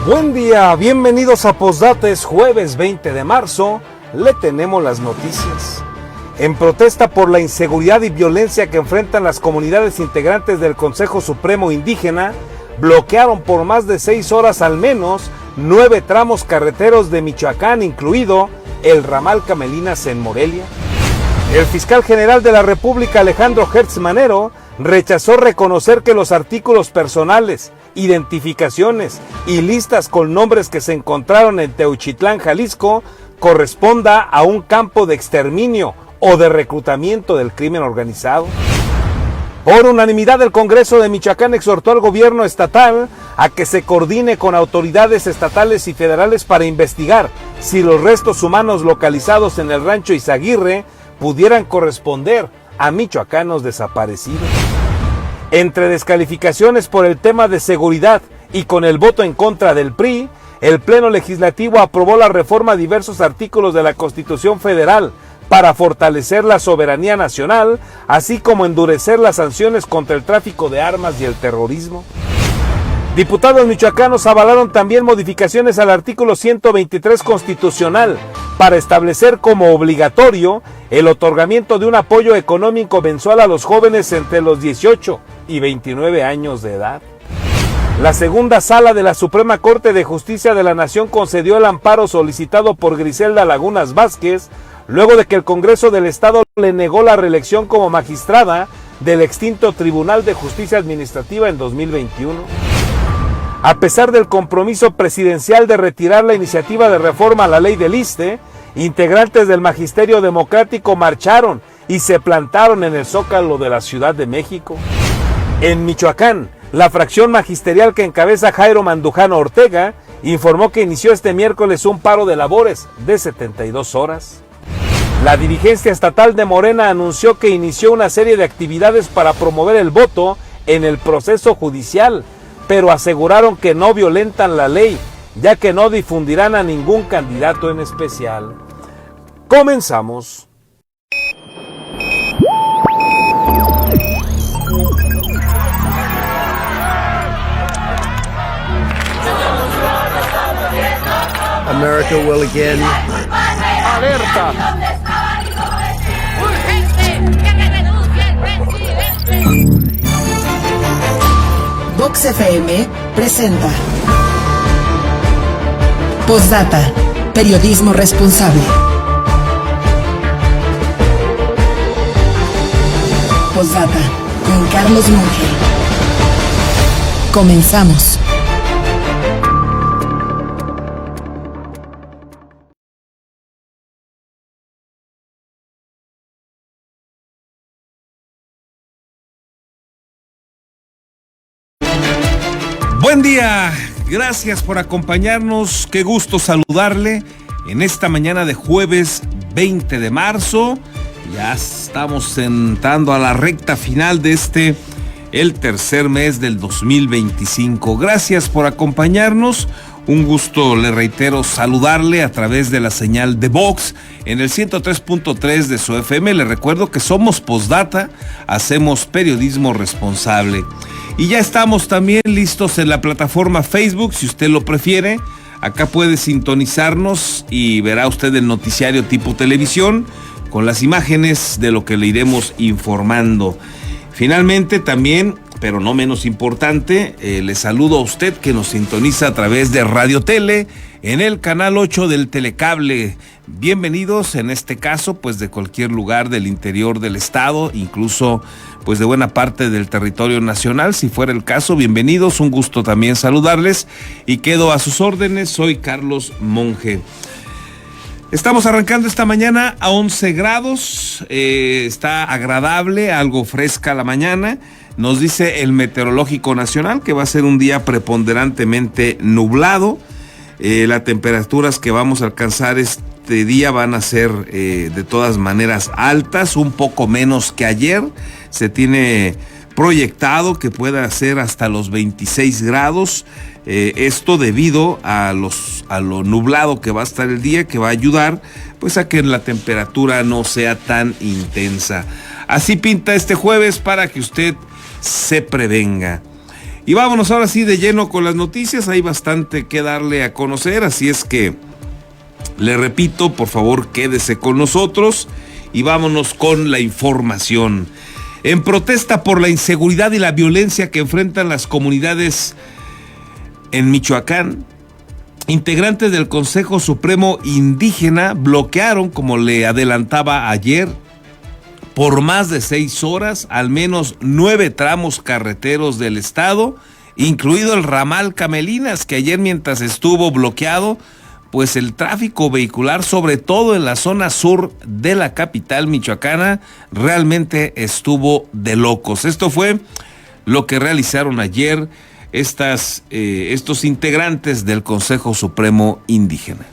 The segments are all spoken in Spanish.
Buen día, bienvenidos a Postdata, es jueves 20 de marzo, le tenemos las noticias. En protesta por la inseguridad y violencia que enfrentan las comunidades integrantes del Consejo Supremo Indígena, bloquearon por más de 6 horas al menos 9 tramos carreteros de Michoacán, incluido el ramal Camelinas en Morelia. El fiscal general de la República, Alejandro Gertz Manero, rechazó reconocer que los artículos personales, identificaciones y listas con nombres que se encontraron en Teuchitlán, Jalisco, corresponda a un campo de exterminio o de reclutamiento del crimen organizado. Por unanimidad, el Congreso de Michoacán exhortó al gobierno estatal a que se coordine con autoridades estatales y federales para investigar si los restos humanos localizados en el rancho Izaguirre pudieran corresponder a michoacanos desaparecidos. Entre descalificaciones por el tema de seguridad y con el voto en contra del PRI, el Pleno Legislativo aprobó la reforma a diversos artículos de la Constitución Federal para fortalecer la soberanía nacional, así como endurecer las sanciones contra el tráfico de armas y el terrorismo. Diputados michoacanos avalaron también modificaciones al artículo 123 constitucional para establecer como obligatorio el otorgamiento de un apoyo económico mensual a los jóvenes entre los 18 y 29 años de edad. La segunda sala de la Suprema Corte de Justicia de la Nación concedió el amparo solicitado por Griselda Lagunas Vázquez, luego de que el Congreso del Estado le negó la reelección como magistrada del extinto Tribunal de Justicia Administrativa en 2021. A pesar del compromiso presidencial de retirar la iniciativa de reforma a la ley del ISSSTE, integrantes del Magisterio Democrático marcharon y se plantaron en el Zócalo de la Ciudad de México. En Michoacán, la fracción magisterial que encabeza Jairo Mandujano Ortega informó que inició este miércoles un paro de labores de 72 horas. La dirigencia estatal de Morena anunció que inició una serie de actividades para promover el voto en el proceso judicial, pero aseguraron que no violentan la ley, ya que no difundirán a ningún candidato en especial. Comenzamos. America will again. Alerta. Vox FM presenta Postdata, periodismo responsable. Postdata con Carlos Monge. Comenzamos. Buen día, gracias por acompañarnos, qué gusto saludarle en esta mañana de jueves 20 de marzo. Ya estamos entrando a la recta final de el tercer mes del 2025. Gracias por acompañarnos, un gusto, le reitero, saludarle a través de la señal de Vox en el 103.3 de su FM. Le recuerdo que somos Postdata, hacemos periodismo responsable. Y ya estamos también listos en la plataforma Facebook, si usted lo prefiere. Acá puede sintonizarnos y verá usted el noticiario tipo televisión con las imágenes de lo que le iremos informando. Finalmente también, pero no menos importante, le saludo a usted que nos sintoniza a través de Radio Tele en el canal 8 del Telecable. Bienvenidos en este caso, pues de cualquier lugar del interior del estado, incluso pues de buena parte del territorio nacional, si fuera el caso, bienvenidos, un gusto también saludarles y quedo a sus órdenes, soy Carlos Monge. Estamos arrancando esta mañana a 11 grados, está agradable, algo fresca la mañana. Nos dice el Meteorológico Nacional que va a ser un día preponderantemente nublado. Las temperaturas que vamos a alcanzar este día van a ser de todas maneras altas, un poco menos que ayer. Se tiene proyectado que pueda ser hasta los 26 grados. Esto debido a lo nublado que va a estar el día, que va a ayudar pues a que la temperatura no sea tan intensa. Así pinta este jueves para que usted se prevenga. Y vámonos ahora sí de lleno con las noticias. Hay bastante que darle a conocer, así es que le repito, por favor quédese con nosotros y vámonos con la información. En protesta por la inseguridad y la violencia que enfrentan las comunidades en Michoacán, integrantes del Consejo Supremo Indígena bloquearon, como le adelantaba ayer, por más de 6 horas, al menos 9 tramos carreteros del estado, incluido el ramal Camelinas, que ayer, mientras estuvo bloqueado, pues el tráfico vehicular, sobre todo en la zona sur de la capital michoacana, realmente estuvo de locos. Esto fue lo que realizaron ayer estos integrantes del Consejo Supremo Indígena.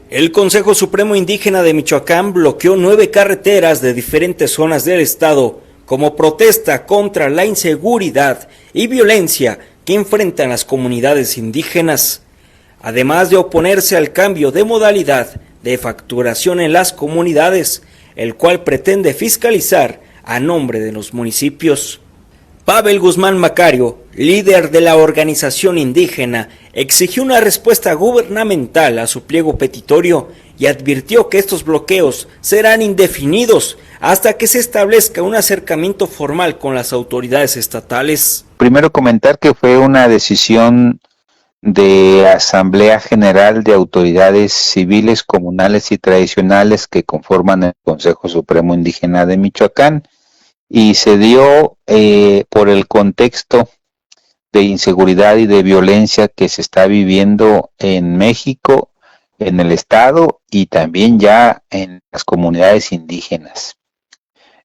El Consejo Supremo Indígena de Michoacán bloqueó 9 carreteras de diferentes zonas del estado como protesta contra la inseguridad y violencia que enfrentan las comunidades indígenas, además de oponerse al cambio de modalidad de facturación en las comunidades, el cual pretende fiscalizar a nombre de los municipios. Pavel Guzmán Macario, líder de la organización indígena, exigió una respuesta gubernamental a su pliego petitorio y advirtió que estos bloqueos serán indefinidos hasta que se establezca un acercamiento formal con las autoridades estatales. Primero comentar que fue una decisión de Asamblea General de Autoridades Civiles, Comunales y Tradicionales que conforman el Consejo Supremo Indígena de Michoacán, y se dio por el contexto de inseguridad y de violencia que se está viviendo en México, en el estado y también ya en las comunidades indígenas.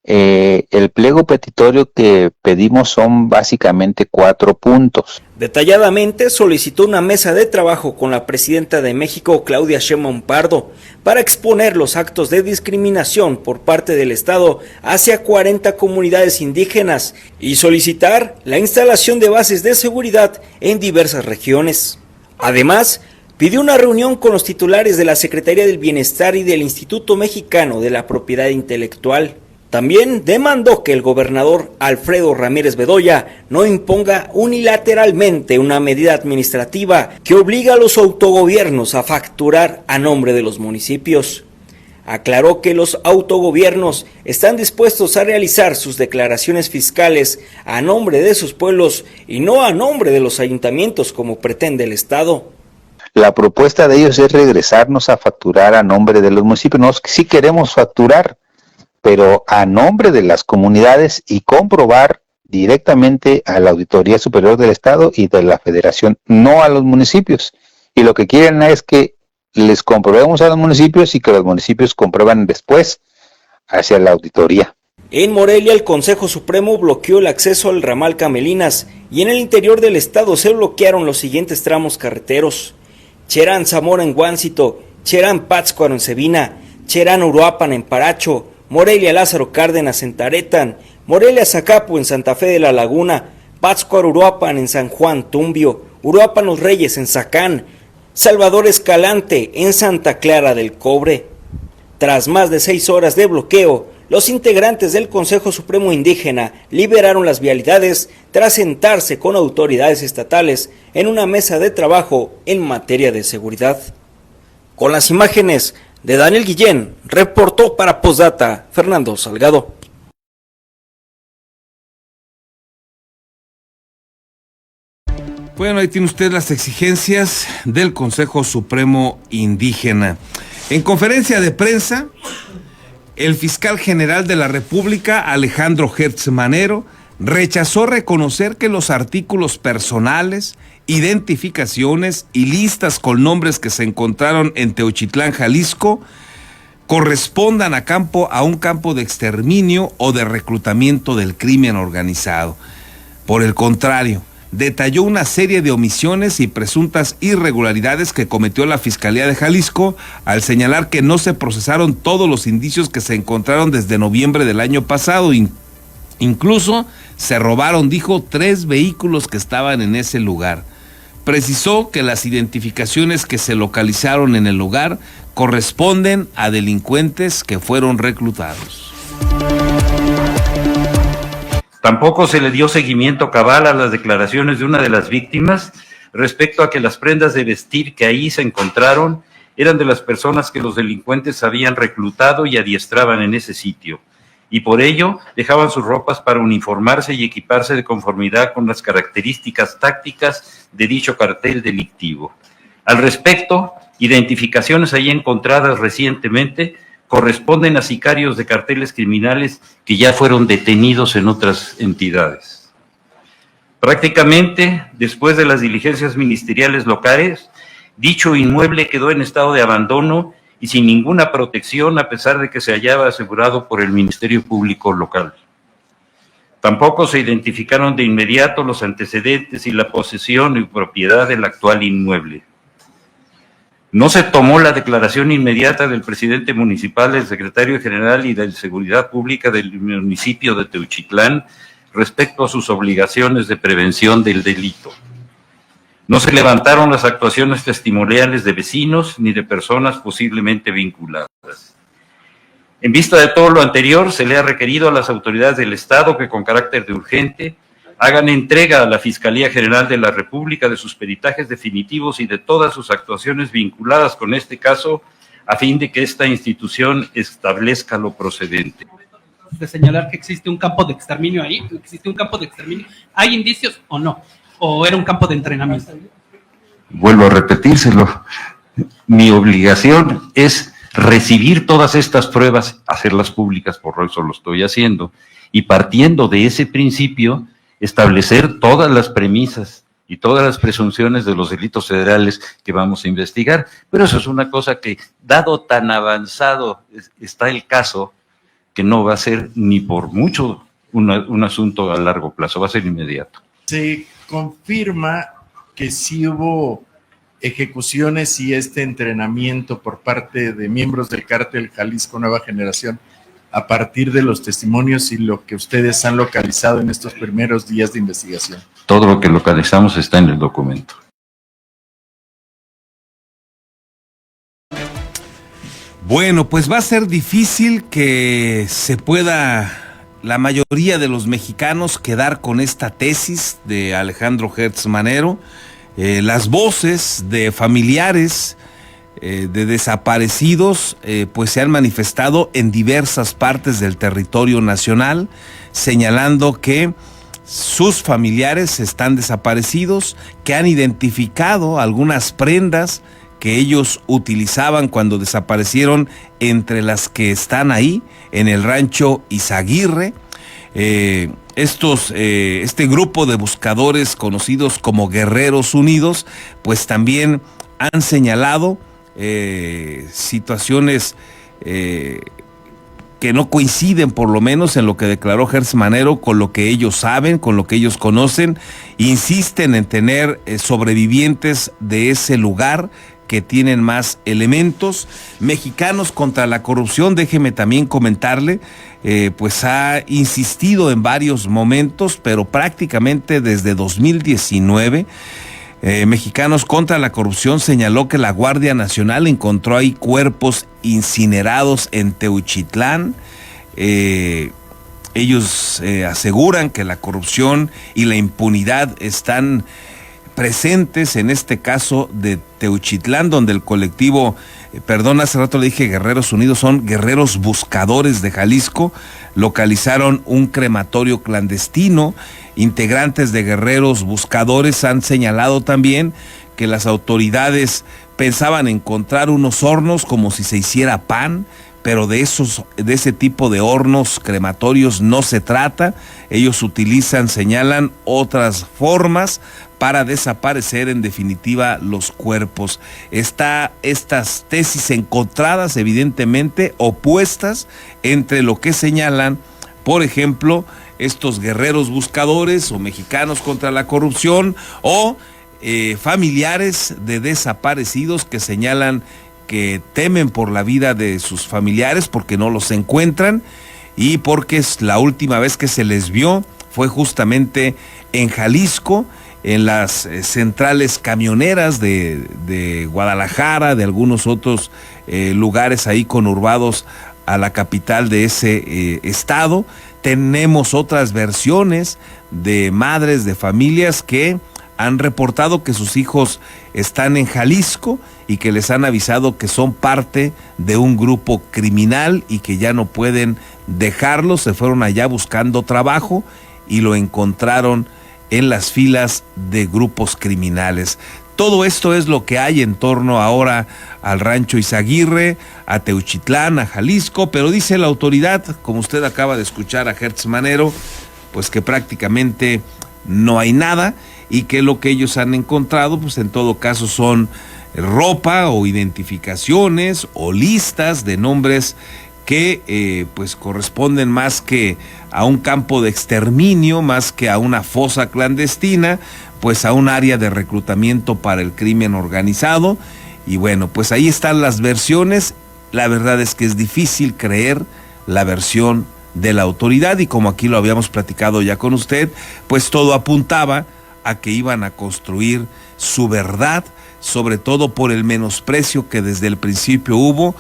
El pliego petitorio que pedimos son básicamente 4 puntos. Detalladamente solicitó una mesa de trabajo con la presidenta de México, Claudia Sheinbaum Pardo, para exponer los actos de discriminación por parte del Estado hacia 40 comunidades indígenas y solicitar la instalación de bases de seguridad en diversas regiones. Además, pidió una reunión con los titulares de la Secretaría del Bienestar y del Instituto Mexicano de la Propiedad Intelectual. También demandó que el gobernador Alfredo Ramírez Bedoya no imponga unilateralmente una medida administrativa que obliga a los autogobiernos a facturar a nombre de los municipios. Aclaró que los autogobiernos están dispuestos a realizar sus declaraciones fiscales a nombre de sus pueblos y no a nombre de los ayuntamientos como pretende el Estado. La propuesta de ellos es regresarnos a facturar a nombre de los municipios. Nosotros sí queremos facturar, pero a nombre de las comunidades y comprobar directamente a la Auditoría Superior del Estado y de la Federación, no a los municipios. Y lo que quieren es que les comprobemos a los municipios y que los municipios comprueban después hacia la auditoría. En Morelia, el Consejo Supremo bloqueó el acceso al ramal Camelinas y en el interior del estado se bloquearon los siguientes tramos carreteros: Cherán Zamora en Guáncito, Cherán Pátzcuaro en Cebina, Cherán Uruapan en Paracho, Morelia Lázaro Cárdenas en Taretán, Morelia Zacapu en Santa Fe de la Laguna, Pátzcuaro Uruapan en San Juan Tumbio, Uruapan Los Reyes en Zacán, Salvador Escalante en Santa Clara del Cobre. Tras más de 6 horas de bloqueo, los integrantes del Consejo Supremo Indígena liberaron las vialidades tras sentarse con autoridades estatales en una mesa de trabajo en materia de seguridad. Con las imágenes de Daniel Guillén, reportó para Postdata Fernando Salgado. Bueno, ahí tiene usted las exigencias del Consejo Supremo Indígena. En conferencia de prensa, el fiscal general de la República, Alejandro Gertz Manero, rechazó reconocer que los artículos personales, identificaciones y listas con nombres que se encontraron en Teochitlán, Jalisco, correspondan a un campo de exterminio o de reclutamiento del crimen organizado. Por el contrario, detalló una serie de omisiones y presuntas irregularidades que cometió la Fiscalía de Jalisco al señalar que no se procesaron todos los indicios que se encontraron desde noviembre del año pasado. Incluso se robaron, dijo, 3 vehículos que estaban en ese lugar. Precisó que las identificaciones que se localizaron en el lugar corresponden a delincuentes que fueron reclutados. Tampoco se le dio seguimiento cabal a las declaraciones de una de las víctimas respecto a que las prendas de vestir que ahí se encontraron eran de las personas que los delincuentes habían reclutado y adiestraban en ese sitio, y por ello dejaban sus ropas para uniformarse y equiparse de conformidad con las características tácticas de dicho cartel delictivo. Al respecto, identificaciones ahí encontradas recientemente corresponden a sicarios de carteles criminales que ya fueron detenidos en otras entidades. Prácticamente, después de las diligencias ministeriales locales, dicho inmueble quedó en estado de abandono y sin ninguna protección, a pesar de que se hallaba asegurado por el Ministerio Público local. Tampoco se identificaron de inmediato los antecedentes y la posesión y propiedad del actual inmueble. No se tomó la declaración inmediata del presidente municipal, del secretario general y de Seguridad Pública del municipio de Teuchitlán respecto a sus obligaciones de prevención del delito. No se levantaron las actuaciones testimoniales de vecinos ni de personas posiblemente vinculadas. En vista de todo lo anterior, se le ha requerido a las autoridades del Estado que con carácter de urgente hagan entrega a la Fiscalía General de la República de sus peritajes definitivos y de todas sus actuaciones vinculadas con este caso, a fin de que esta institución establezca lo procedente. De señalar que existe un campo de exterminio ahí, existe un campo de exterminio, ¿hay indicios o no? ¿O era un campo de entrenamiento? Vuelvo a repetírselo, mi obligación es recibir todas estas pruebas, hacerlas públicas, por eso lo estoy haciendo, y partiendo de ese principio, establecer todas las premisas y todas las presunciones de los delitos federales que vamos a investigar. Pero eso es una cosa que, dado tan avanzado está el caso, que no va a ser ni por mucho un asunto a largo plazo, va a ser inmediato. Se confirma que sí hubo ejecuciones y este entrenamiento por parte de miembros del cártel Jalisco Nueva Generación a partir de los testimonios y lo que ustedes han localizado en estos primeros días de investigación. Todo lo que localizamos está en el documento. Bueno, pues va a ser difícil que se pueda la mayoría de los mexicanos quedar con esta tesis de Alejandro Gertz Manero. Las voces de familiares de desaparecidos pues se han manifestado en diversas partes del territorio nacional, señalando que sus familiares están desaparecidos, que han identificado algunas prendas que ellos utilizaban cuando desaparecieron, entre las que están ahí en el rancho Izaguirre. Este grupo de buscadores conocidos como Guerreros Unidos, pues también han señalado situaciones que no coinciden, por lo menos en lo que declaró Gertz Manero, con lo que ellos saben, con lo que ellos conocen. Insisten en tener sobrevivientes de ese lugar que tienen más elementos. Mexicanos contra la Corrupción, déjeme también comentarle, pues ha insistido en varios momentos, pero prácticamente desde 2019, Mexicanos contra la Corrupción señaló que la Guardia Nacional encontró ahí cuerpos incinerados en Teuchitlán. Ellos aseguran que la corrupción y la impunidad están presentes en este caso de Teuchitlán, donde el colectivo, hace rato le dije Guerreros Unidos, son Guerreros Buscadores de Jalisco, localizaron un crematorio clandestino. Integrantes de Guerreros Buscadores han señalado también que las autoridades pensaban encontrar unos hornos como si se hiciera pan, pero de ese tipo de hornos crematorios no se trata. Ellos utilizan, señalan, otras formas para desaparecer en definitiva los cuerpos. Estas tesis encontradas, evidentemente opuestas, entre lo que señalan, por ejemplo, estos Guerreros Buscadores o Mexicanos contra la Corrupción, o familiares de desaparecidos que señalan que temen por la vida de sus familiares porque no los encuentran y porque la última vez que se les vio fue justamente en Jalisco, en las centrales camioneras de Guadalajara, de algunos otros lugares ahí conurbados a la capital de ese estado. Tenemos otras versiones de madres de familias que han reportado que sus hijos están en Jalisco y que les han avisado que son parte de un grupo criminal y que ya no pueden dejarlos. Se fueron allá buscando trabajo y lo encontraron en las filas de grupos criminales. Todo esto es lo que hay en torno ahora al Rancho Izaguirre, a Teuchitlán, a Jalisco, pero dice la autoridad, como usted acaba de escuchar a Hertz Manero, pues que prácticamente no hay nada y que lo que ellos han encontrado, pues en todo caso son ropa o identificaciones o listas de nombres que pues corresponden más que a un campo de exterminio, más que a una fosa clandestina, pues a un área de reclutamiento para el crimen organizado. Y bueno, pues ahí están las versiones. La verdad es que es difícil creer la versión de la autoridad y como aquí lo habíamos platicado ya con usted, pues todo apuntaba a que iban a construir su verdad, sobre todo por el menosprecio que desde el principio hubo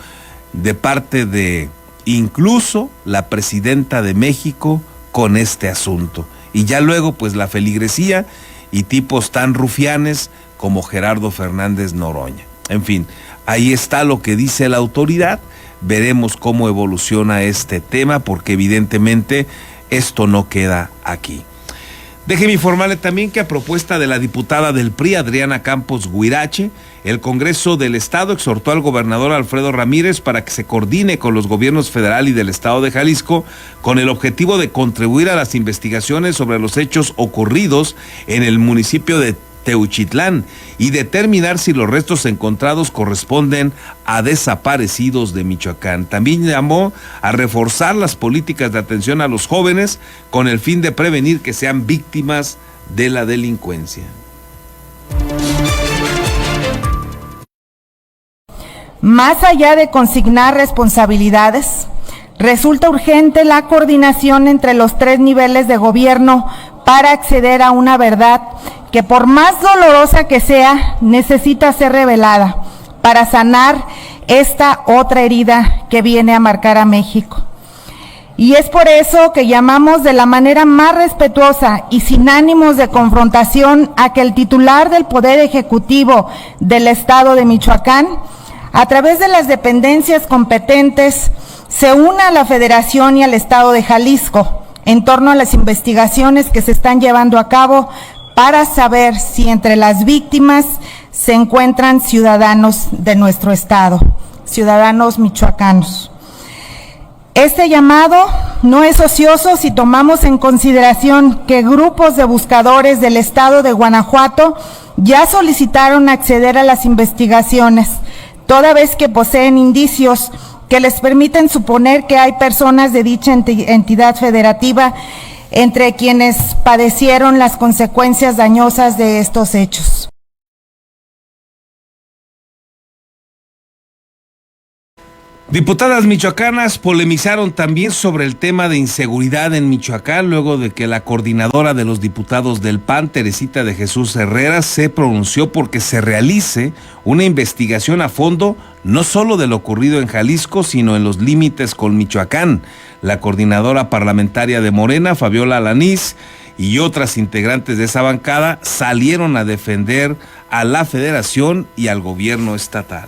de parte de incluso la presidenta de México con este asunto. Y ya luego pues la feligresía y tipos tan rufianes como Gerardo Fernández Noroña. En fin, ahí está lo que dice la autoridad. Veremos cómo evoluciona este tema, porque evidentemente esto no queda aquí. Déjeme informarle también que a propuesta de la diputada del PRI, Adriana Campos Guirache, el Congreso del Estado exhortó al gobernador Alfredo Ramírez para que se coordine con los gobiernos federal y del Estado de Jalisco con el objetivo de contribuir a las investigaciones sobre los hechos ocurridos en el municipio de Teuchitlán y determinar si los restos encontrados corresponden a desaparecidos de Michoacán. También llamó a reforzar las políticas de atención a los jóvenes con el fin de prevenir que sean víctimas de la delincuencia. Más allá de consignar responsabilidades, resulta urgente la coordinación entre los 3 niveles de gobierno para acceder a una verdad que, por más dolorosa que sea, necesita ser revelada para sanar esta otra herida que viene a marcar a México. Y es por eso que llamamos de la manera más respetuosa y sin ánimos de confrontación a que el titular del Poder Ejecutivo del Estado de Michoacán, a través de las dependencias competentes, se una a la Federación y al Estado de Jalisco en torno a las investigaciones que se están llevando a cabo para saber si entre las víctimas se encuentran ciudadanos de nuestro estado, ciudadanos michoacanos. Este llamado no es ocioso si tomamos en consideración que grupos de buscadores del estado de Guanajuato ya solicitaron acceder a las investigaciones, toda vez que poseen indicios que les permiten suponer que hay personas de dicha entidad federativa entre quienes padecieron las consecuencias dañosas de estos hechos. Diputadas michoacanas polemizaron también sobre el tema de inseguridad en Michoacán luego de que la coordinadora de los diputados del PAN, Teresita de Jesús Herrera, se pronunció porque se realice una investigación a fondo no solo de lo ocurrido en Jalisco, sino en los límites con Michoacán. La coordinadora parlamentaria de Morena, Fabiola Alanís, y otras integrantes de esa bancada salieron a defender a la Federación y al gobierno estatal.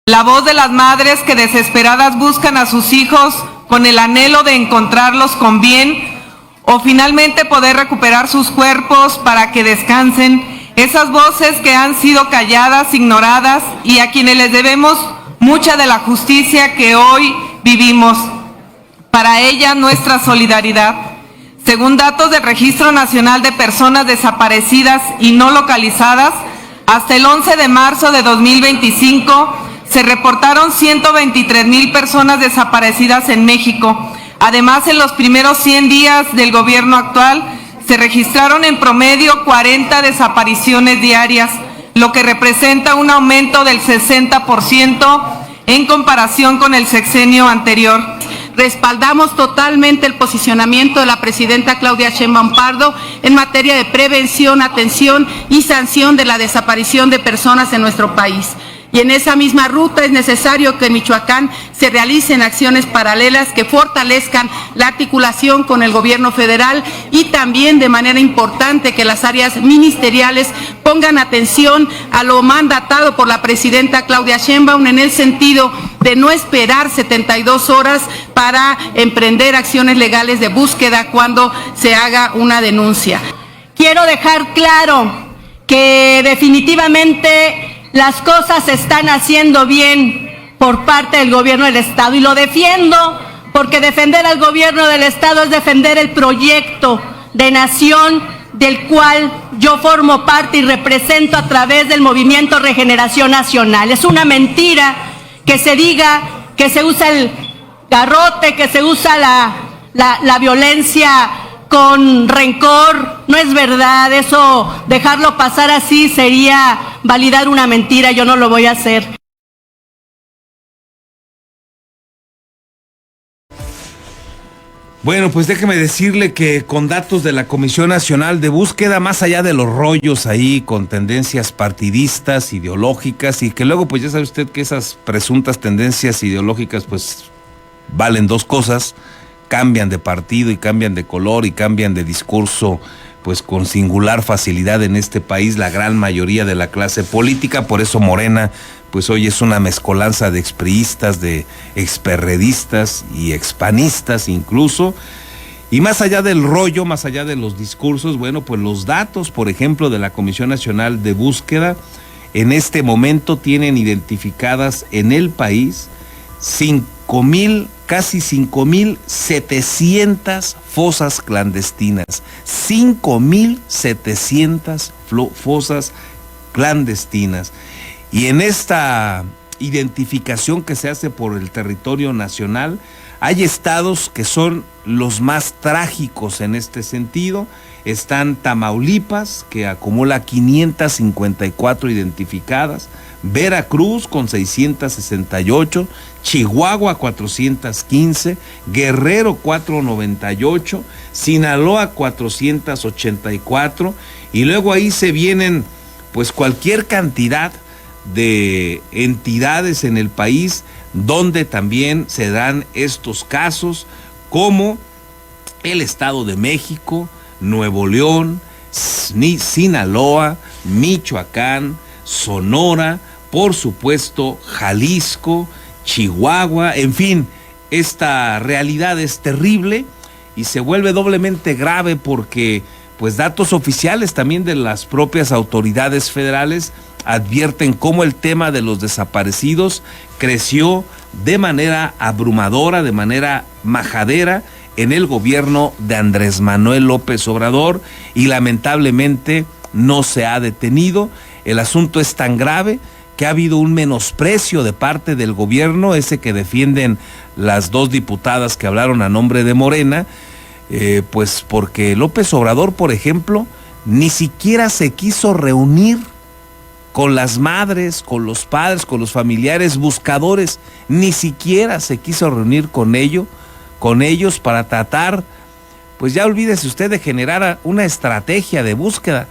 La voz de las madres que desesperadas buscan a sus hijos con el anhelo de encontrarlos con bien o finalmente poder recuperar sus cuerpos para que descansen. Esas voces que han sido calladas, ignoradas y a quienes les debemos mucha de la justicia que hoy vivimos. Para ella nuestra solidaridad. Según datos del Registro Nacional de Personas Desaparecidas y No Localizadas, hasta el 11 de marzo de 2025, se reportaron 123,000 personas desaparecidas en México. Además, en los primeros 100 días del gobierno actual, se registraron en promedio 40 desapariciones diarias, lo que representa un aumento del 60% en comparación con el sexenio anterior. Respaldamos totalmente el posicionamiento de la presidenta Claudia Sheinbaum Pardo en materia de prevención, atención y sanción de la desaparición de personas en nuestro país. Y en esa misma ruta es necesario que en Michoacán se realicen acciones paralelas que fortalezcan la articulación con el gobierno federal y también de manera importante que las áreas ministeriales pongan atención a lo mandatado por la presidenta Claudia Sheinbaum en el sentido de no esperar 72 horas para emprender acciones legales de búsqueda cuando se haga una denuncia. Quiero dejar claro que definitivamente las cosas se están haciendo bien por parte del gobierno del Estado y lo defiendo porque defender al gobierno del Estado es defender el proyecto de nación del cual yo formo parte y represento a través del Movimiento Regeneración Nacional. Es una mentira que se diga que se usa el garrote, que se usa la violencia con rencor. No es verdad, eso dejarlo pasar así sería validar una mentira, yo no lo voy a hacer. Bueno, pues déjeme decirle que con datos de la Comisión Nacional de Búsqueda, más allá de los rollos ahí con tendencias partidistas, ideológicas, y que luego pues ya sabe usted que esas presuntas tendencias ideológicas pues valen dos cosas, cambian de partido y cambian de color y cambian de discurso pues con singular facilidad en este país la gran mayoría de la clase política. Por eso Morena pues hoy es una mezcolanza de expriistas, de experredistas y expanistas incluso. Y más allá del rollo, más allá de los discursos, bueno, pues los datos, por ejemplo, de la Comisión Nacional de Búsqueda, en este momento tienen identificadas en el país casi 5,700 fosas clandestinas. 5,700 fosas clandestinas. Y en esta identificación que se hace por el territorio nacional, hay estados que son los más trágicos en este sentido. Están Tamaulipas, que acumula 554 identificadas, Veracruz con 668, Chihuahua 415, Guerrero 498, Sinaloa 484, y luego ahí se vienen pues cualquier cantidad de entidades en el país donde también se dan estos casos, como el Estado de México, Nuevo León, Sinaloa, Michoacán, Sonora, por supuesto Jalisco, Chihuahua, en fin, esta realidad es terrible y se vuelve doblemente grave porque pues datos oficiales también de las propias autoridades federales advierten cómo el tema de los desaparecidos creció de manera abrumadora, de manera majadera en el gobierno de Andrés Manuel López Obrador, y lamentablemente no se ha detenido. El asunto es tan grave que ha habido un menosprecio de parte del gobierno, ese que defienden las dos diputadas que hablaron a nombre de Morena, pues porque López Obrador, por ejemplo, ni siquiera se quiso reunir con las madres, con los padres, con los familiares buscadores, ni siquiera se quiso reunir con ellos para tratar, pues ya olvídese usted de generar una estrategia de búsqueda,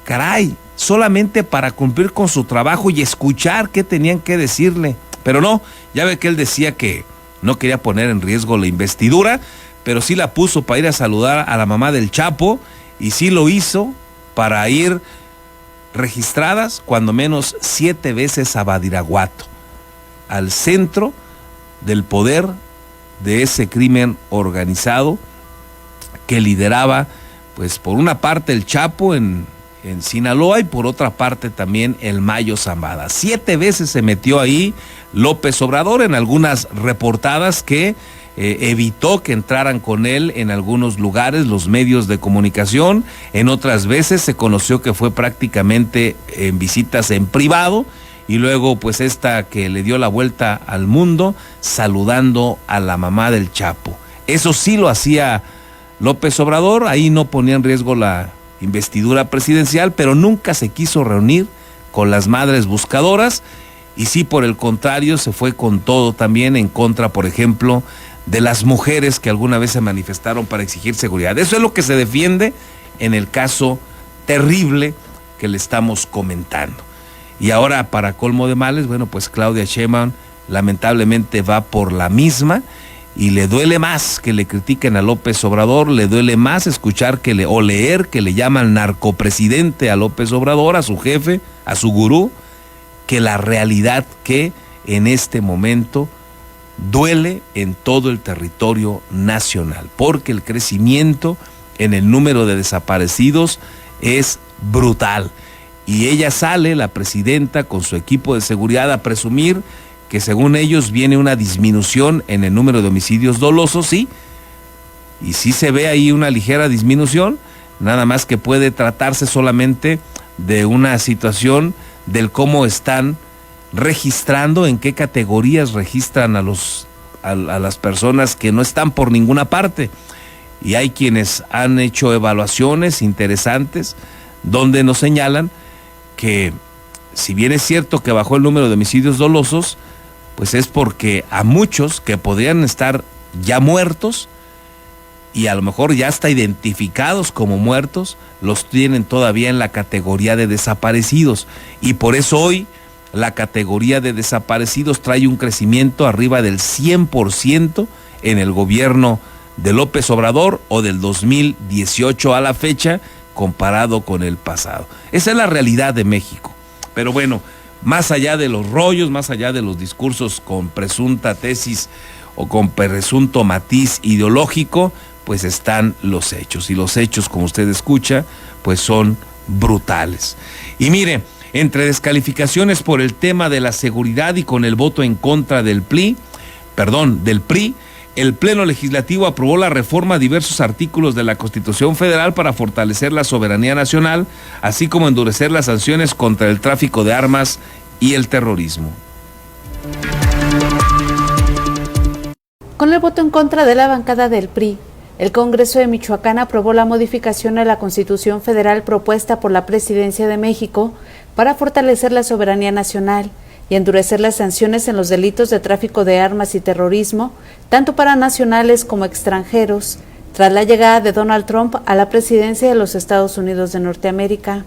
caray, solamente para cumplir con su trabajo y escuchar qué tenían que decirle. Pero no, ya ve que él decía que no quería poner en riesgo la investidura, pero sí la puso para ir a saludar a la mamá del Chapo, y sí lo hizo para ir registradas cuando menos 7 veces a Badiraguato, al centro del poder de ese crimen organizado que lideraba, pues por una parte el Chapo en Sinaloa y por otra parte también el Mayo Zambada. 7 veces se metió ahí López Obrador, en algunas reportadas que evitó que entraran con él en algunos lugares los medios de comunicación, en otras veces se conoció que fue prácticamente en visitas en privado, y luego pues esta que le dio la vuelta al mundo saludando a la mamá del Chapo. Eso sí lo hacía López Obrador, ahí no ponía en riesgo la investidura presidencial, pero nunca se quiso reunir con las madres buscadoras, y sí, por el contrario, se fue con todo también en contra, por ejemplo, de las mujeres que alguna vez se manifestaron para exigir seguridad. Eso es lo que se defiende en el caso terrible que le estamos comentando. Y ahora, para colmo de males, bueno, pues Claudia Sheinbaum lamentablemente va por la misma, y le duele más que le critiquen a López Obrador, le duele más escuchar o leer que le llaman narcopresidente a López Obrador, a su jefe, a su gurú, que la realidad que en este momento duele en todo el territorio nacional, porque el crecimiento en el número de desaparecidos es brutal. Y ella sale, la presidenta, con su equipo de seguridad a presumir que según ellos viene una disminución en el número de homicidios dolosos, sí, y sí se ve ahí una ligera disminución, nada más que puede tratarse solamente de una situación del cómo están registrando, en qué categorías registran a las personas que no están por ninguna parte. Y hay quienes han hecho evaluaciones interesantes donde nos señalan que, si bien es cierto que bajó el número de homicidios dolosos, pues es porque a muchos que podrían estar ya muertos y a lo mejor ya hasta identificados como muertos, los tienen todavía en la categoría de desaparecidos. Y por eso hoy la categoría de desaparecidos trae un crecimiento arriba del 100% en el gobierno de López Obrador, o del 2018 a la fecha, comparado con el pasado. Esa es la realidad de México. Pero bueno, más allá de los rollos, más allá de los discursos con presunta tesis o con presunto matiz ideológico, pues están los hechos. Y los hechos, como usted escucha, pues son brutales. Y mire, entre descalificaciones por el tema de la seguridad y con el voto en contra del PRI, el Pleno Legislativo aprobó la reforma a diversos artículos de la Constitución Federal para fortalecer la soberanía nacional, así como endurecer las sanciones contra el tráfico de armas y el terrorismo. Con el voto en contra de la bancada del PRI, el Congreso de Michoacán aprobó la modificación a la Constitución Federal propuesta por la Presidencia de México para fortalecer la soberanía nacional y endurecer las sanciones en los delitos de tráfico de armas y terrorismo, tanto para nacionales como extranjeros, tras la llegada de Donald Trump a la presidencia de los Estados Unidos de Norteamérica.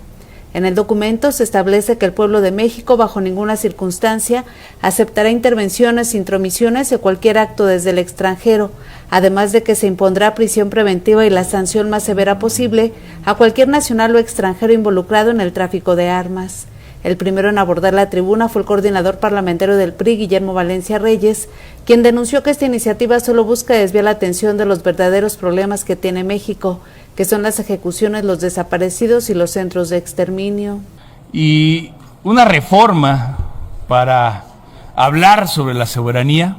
En el documento se establece que el pueblo de México bajo ninguna circunstancia aceptará intervenciones, intromisiones o cualquier acto desde el extranjero, además de que se impondrá prisión preventiva y la sanción más severa posible a cualquier nacional o extranjero involucrado en el tráfico de armas. El primero en abordar la tribuna fue el coordinador parlamentario del PRI, Guillermo Valencia Reyes, quien denunció que esta iniciativa solo busca desviar la atención de los verdaderos problemas que tiene México, que son las ejecuciones, los desaparecidos y los centros de exterminio. Y una reforma para hablar sobre la soberanía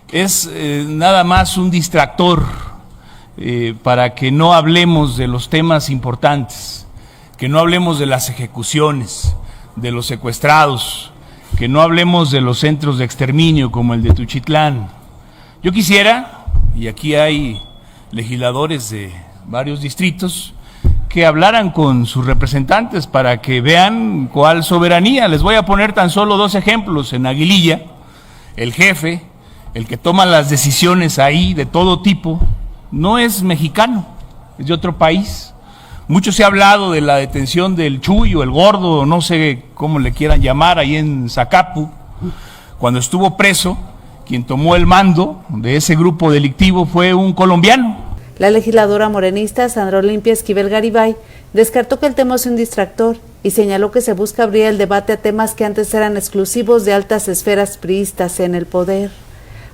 es nada más un distractor para que no hablemos de los temas importantes, que no hablemos de las ejecuciones, de los secuestrados, que no hablemos de los centros de exterminio como el de Tuchitlán. Yo quisiera, y aquí hay legisladores de varios distritos, que hablaran con sus representantes para que vean cuál soberanía. Les voy a poner tan solo 2 ejemplos. En Aguililla, el jefe, el que toma las decisiones ahí de todo tipo, no es mexicano, es de otro país. Mucho se ha hablado de la detención del Chuy o el Gordo, no sé cómo le quieran llamar, ahí en Zacapu. Cuando estuvo preso, quien tomó el mando de ese grupo delictivo fue un colombiano. La legisladora morenista Sandra Olimpia Esquivel Garibay descartó que el tema sea un distractor y señaló que se busca abrir el debate a temas que antes eran exclusivos de altas esferas priistas en el poder.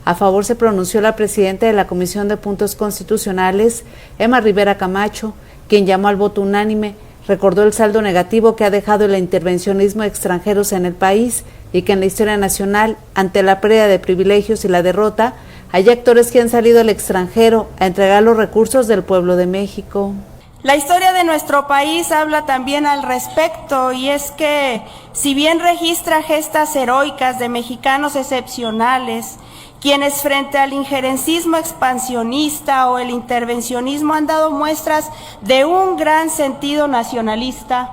A favor se pronunció la presidenta de la Comisión de Puntos Constitucionales, Emma Rivera Camacho, quien llamó al voto unánime, recordó el saldo negativo que ha dejado el intervencionismo de extranjeros en el país y que en la historia nacional, ante la pérdida de privilegios y la derrota, hay actores que han salido al extranjero a entregar los recursos del pueblo de México. La historia de nuestro país habla también al respecto, y es que si bien registra gestas heroicas de mexicanos excepcionales, quienes frente al injerencismo expansionista o el intervencionismo han dado muestras de un gran sentido nacionalista,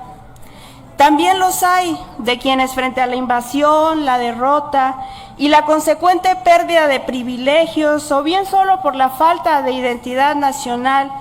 también los hay de quienes frente a la invasión, la derrota y la consecuente pérdida de privilegios, o bien solo por la falta de identidad nacional,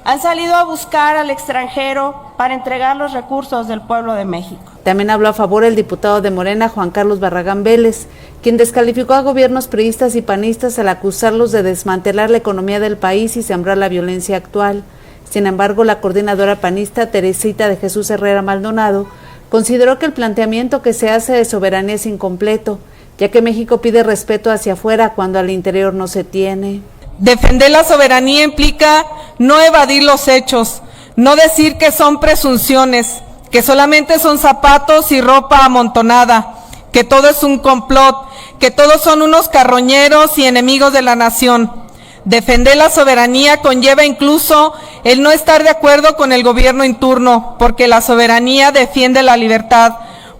han salido a buscar al extranjero para entregar los recursos del pueblo de México. También habló a favor el diputado de Morena, Juan Carlos Barragán Vélez, quien descalificó a gobiernos priistas y panistas al acusarlos de desmantelar la economía del país y sembrar la violencia actual. Sin embargo, la coordinadora panista Teresita de Jesús Herrera Maldonado consideró que el planteamiento que se hace de soberanía es incompleto, ya que México pide respeto hacia afuera cuando al interior no se tiene. Defender la soberanía implica no evadir los hechos, no decir que son presunciones, que solamente son zapatos y ropa amontonada, que todo es un complot, que todos son unos carroñeros y enemigos de la nación. Defender la soberanía conlleva incluso el no estar de acuerdo con el gobierno en turno, porque la soberanía defiende la libertad,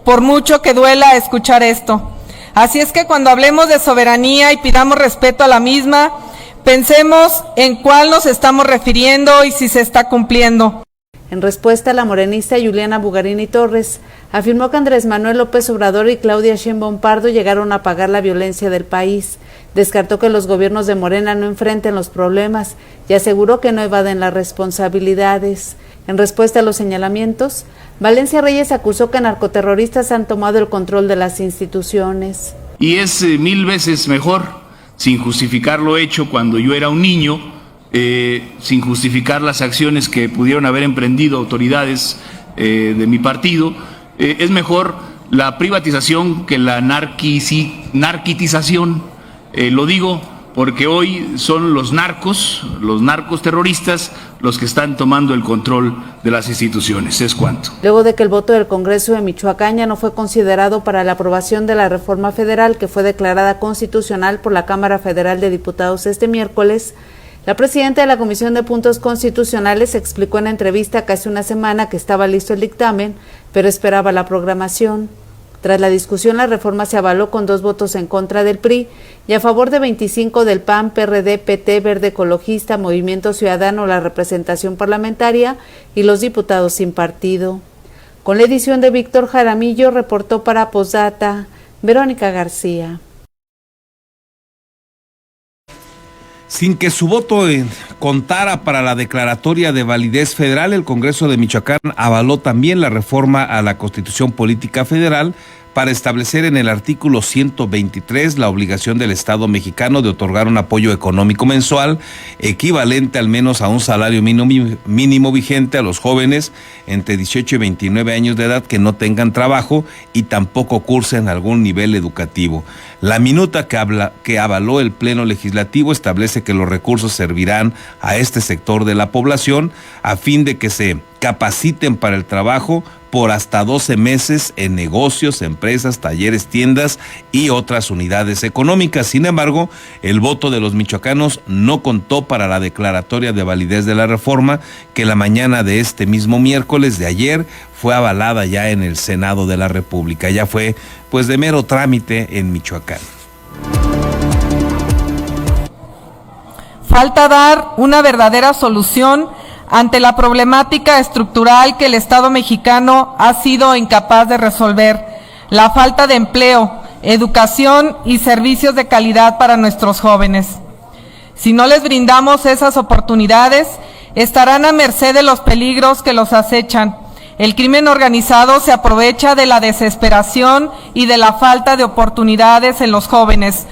por mucho que duela escuchar esto. Así es que cuando hablemos de soberanía y pidamos respeto a la misma, pensemos en cuál nos estamos refiriendo y si se está cumpliendo. En respuesta, la morenista Juliana Bugarini Torres afirmó que Andrés Manuel López Obrador y Claudia Sheinbaum Pardo llegaron a apagar la violencia del país. Descartó que los gobiernos de Morena no enfrenten los problemas y aseguró que no evaden las responsabilidades. En respuesta a los señalamientos, Valencia Reyes acusó que narcoterroristas han tomado el control de las instituciones. Y es 1000 veces mejor, sin justificar lo hecho cuando yo era un niño, sin justificar las acciones que pudieron haber emprendido autoridades de mi partido, es mejor la privatización que la narquitización. Lo digo porque hoy son los narcos terroristas, los que están tomando el control de las instituciones. Es cuanto. Luego de que el voto del Congreso de Michoacán ya no fue considerado para la aprobación de la reforma federal que fue declarada constitucional por la Cámara Federal de Diputados este miércoles, la presidenta de la Comisión de Puntos Constitucionales explicó en entrevista casi una semana que estaba listo el dictamen, pero esperaba la programación. Tras la discusión, la reforma se avaló con 2 votos en contra del PRI y a favor de 25 del PAN, PRD, PT, Verde Ecologista, Movimiento Ciudadano, la representación parlamentaria y los diputados sin partido. Con la edición de Víctor Jaramillo, reportó para Postdata, Verónica García. Sin que su voto contara para la declaratoria de validez federal, el Congreso de Michoacán avaló también la reforma a la Constitución Política Federal para establecer en el artículo 123 la obligación del Estado mexicano de otorgar un apoyo económico mensual equivalente al menos a un salario mínimo vigente a los jóvenes entre 18 y 29 años de edad que no tengan trabajo y tampoco cursen algún nivel educativo. La minuta que avaló el Pleno Legislativo establece que los recursos servirán a este sector de la población a fin de que se capaciten para el trabajo por hasta 12 meses en negocios, empresas, talleres, tiendas y otras unidades económicas. Sin embargo, el voto de los michoacanos no contó para la declaratoria de validez de la reforma que la mañana de este mismo miércoles de ayer fue avalada ya en el Senado de la República. Ya fue pues de mero trámite en Michoacán. Falta dar una verdadera solución ante la problemática estructural que el Estado mexicano ha sido incapaz de resolver, la falta de empleo, educación y servicios de calidad para nuestros jóvenes. Si no les brindamos esas oportunidades, estarán a merced de los peligros que los acechan. El crimen organizado se aprovecha de la desesperación y de la falta de oportunidades en los jóvenes.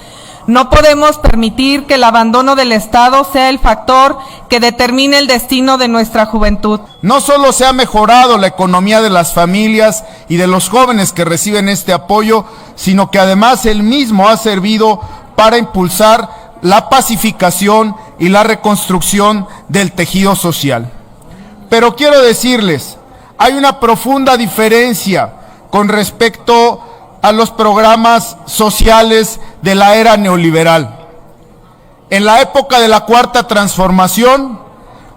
No podemos permitir que el abandono del Estado sea el factor que determine el destino de nuestra juventud. No solo se ha mejorado la economía de las familias y de los jóvenes que reciben este apoyo, sino que además el mismo ha servido para impulsar la pacificación y la reconstrucción del tejido social. Pero quiero decirles, hay una profunda diferencia con respecto a los programas sociales de la era neoliberal. En la época de la Cuarta Transformación,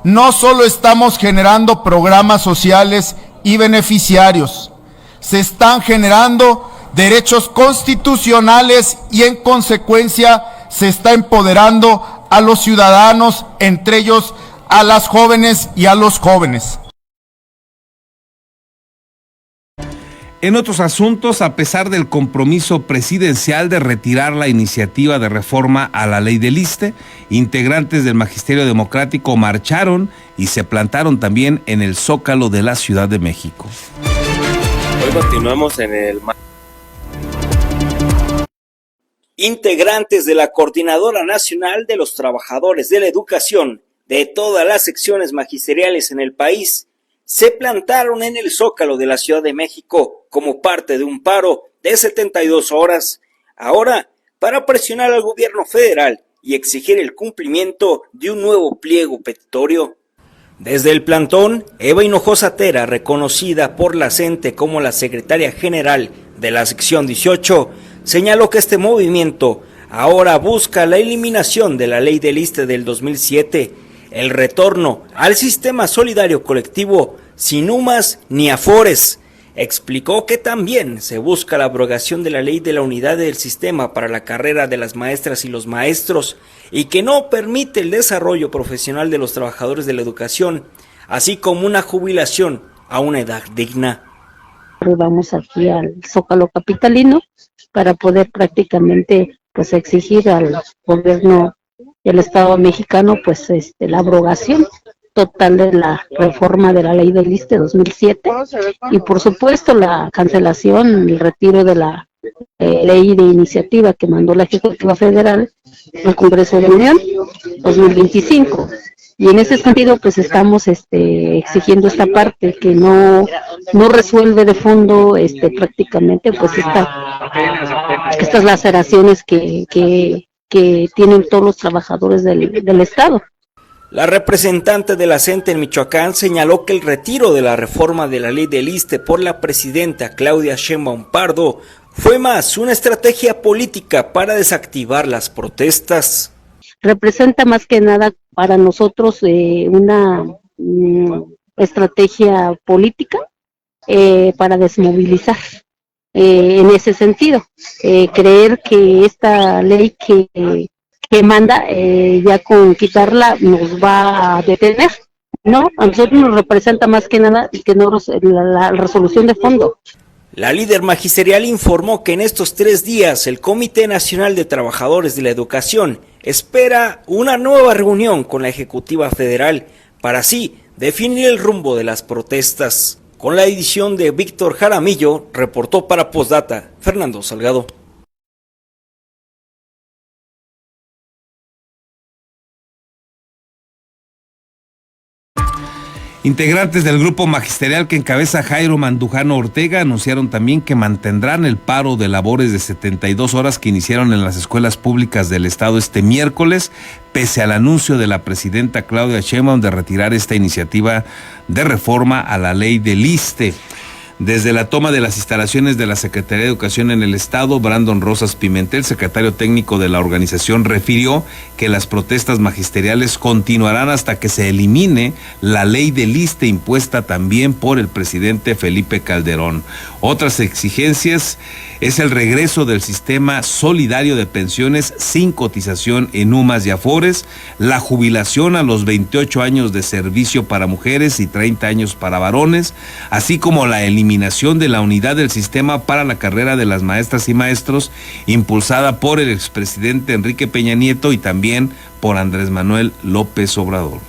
no solo estamos generando programas sociales y beneficiarios, se están generando derechos constitucionales y en consecuencia se está empoderando a los ciudadanos, entre ellos a las jóvenes y a los jóvenes. En otros asuntos, a pesar del compromiso presidencial de retirar la iniciativa de reforma a la ley del ISSSTE, integrantes del Magisterio Democrático marcharon y se plantaron también en el Zócalo de la Ciudad de México. Hoy continuamos en el... Integrantes de la Coordinadora Nacional de los Trabajadores de la Educación de todas las secciones magisteriales en el país se plantaron en el Zócalo de la Ciudad de México como parte de un paro de 72 horas, ahora para presionar al gobierno federal y exigir el cumplimiento de un nuevo pliego petitorio. Desde el plantón, Eva Hinojosa Tera, reconocida por la CENTE como la secretaria general de la sección 18, señaló que este movimiento ahora busca la eliminación de la ley del ISSSTE del 2007, el retorno al sistema solidario colectivo sin UMAS ni AFORES. Explicó que también se busca la abrogación de la ley de la unidad del sistema para la carrera de las maestras y los maestros y que no permite el desarrollo profesional de los trabajadores de la educación, así como una jubilación a una edad digna. Vamos aquí al Zócalo capitalino para poder prácticamente pues exigir al gobierno del Estado mexicano pues la abrogación total de la reforma de la ley del ISSSTE 2007 y por supuesto la cancelación, el retiro de la ley de iniciativa que mandó la Ejecutiva Federal al Congreso de la Unión 2025. Y en ese sentido pues estamos exigiendo esta parte que no resuelve de fondo prácticamente pues estas laceraciones que tienen todos los trabajadores del Estado. La representante de la CENTE en Michoacán señaló que el retiro de la reforma de la ley del ISSSTE por la presidenta Claudia Sheinbaum Pardo fue más una estrategia política para desactivar las protestas. Representa más que nada para nosotros una estrategia política para desmovilizar. En ese sentido, creer que esta ley que manda, ya con quitarla nos va a detener, ¿no? A nosotros nos representa más que nada que no la resolución de fondo. La líder magisterial informó que en estos 3 días el Comité Nacional de Trabajadores de la Educación espera una nueva reunión con la Ejecutiva Federal para así definir el rumbo de las protestas. Con la edición de Víctor Jaramillo, reportó para Postdata Fernando Salgado. Integrantes del grupo magisterial que encabeza Jairo Mandujano Ortega anunciaron también que mantendrán el paro de labores de 72 horas que iniciaron en las escuelas públicas del estado este miércoles, pese al anuncio de la presidenta Claudia Sheinbaum de retirar esta iniciativa de reforma a la ley del ISSSTE. Desde la toma de las instalaciones de la Secretaría de Educación en el Estado, Brandon Rosas Pimentel, secretario técnico de la organización, refirió que las protestas magisteriales continuarán hasta que se elimine la ley del ISSSTE impuesta también por el presidente Felipe Calderón. Otras exigencias es el regreso del sistema solidario de pensiones sin cotización en UMAS y AFORES, la jubilación a los 28 años de servicio para mujeres y 30 años para varones, así como la eliminación de la unidad del sistema para la carrera de las maestras y maestros, impulsada por el expresidente Enrique Peña Nieto y también por Andrés Manuel López Obrador.